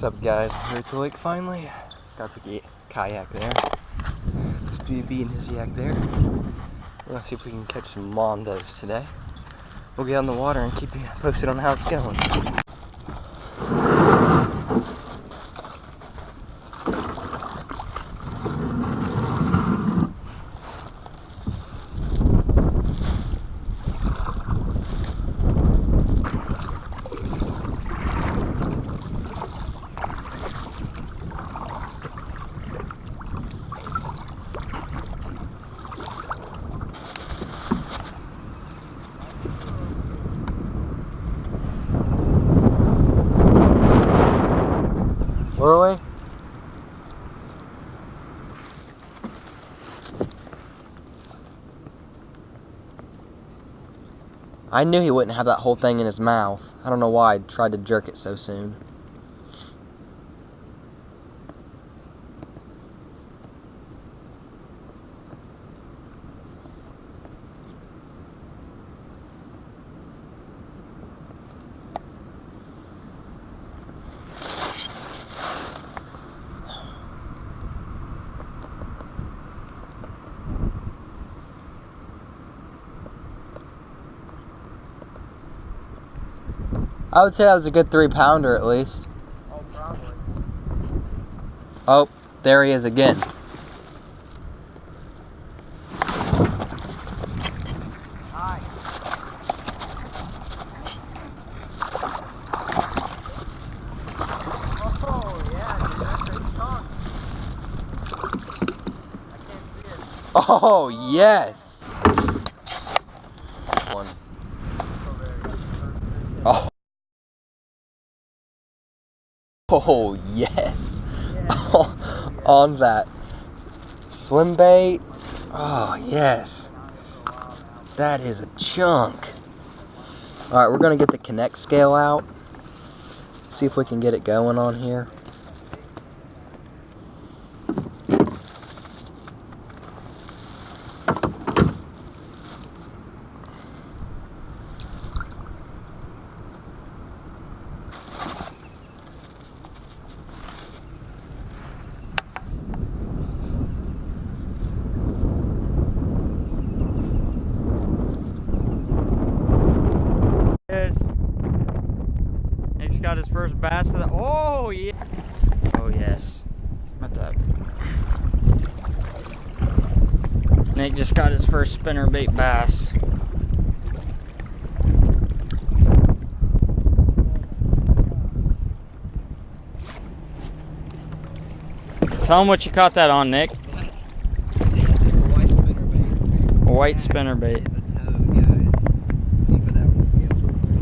What's up, guys? We're at the lake finally. Got the kayak there. Just be and his yak there. We're gonna see if we can catch some mondos today. We'll get on the water and keep you posted on how it's going. Where are we? I knew he wouldn't have that whole thing in his mouth. I don't know why I tried to jerk it so soon. I would say that was a good 3-pounder at least. Oh, probably. Oh, there he is again. Hi. Oh, yeah, dude, that's a chunk. I can't see it. Oh, yes. One. Oh. Oh, yes. Yeah. On that swim bait. Oh, yes. That is a chunk. All right, we're going to get the Connect scale out. See if we can get it going on here. Nick's got his first bass of the. Oh yeah. Oh yes. What's up? Nick just got his first spinnerbait bass. Tell him what you caught that on, Nick. Just a white spinnerbait. A white spinnerbait. It's a toad, guys. Let me put that on the scales real quick.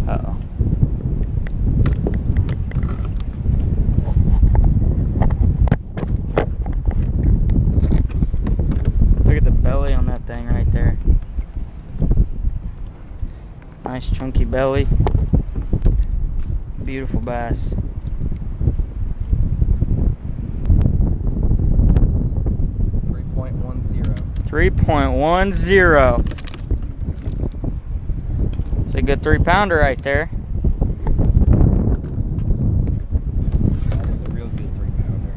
Uh-oh. Look at the belly on that thing right there. Nice chunky belly. Beautiful bass. 3.10. It's a good 3-pounder right there. That is a real good 3-pounder.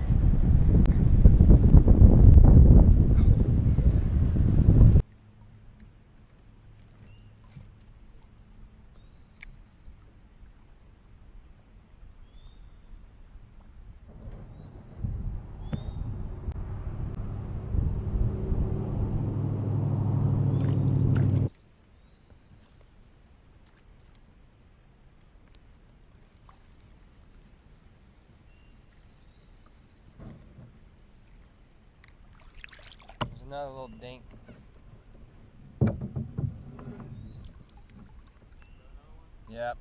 There's another little dink. Yep.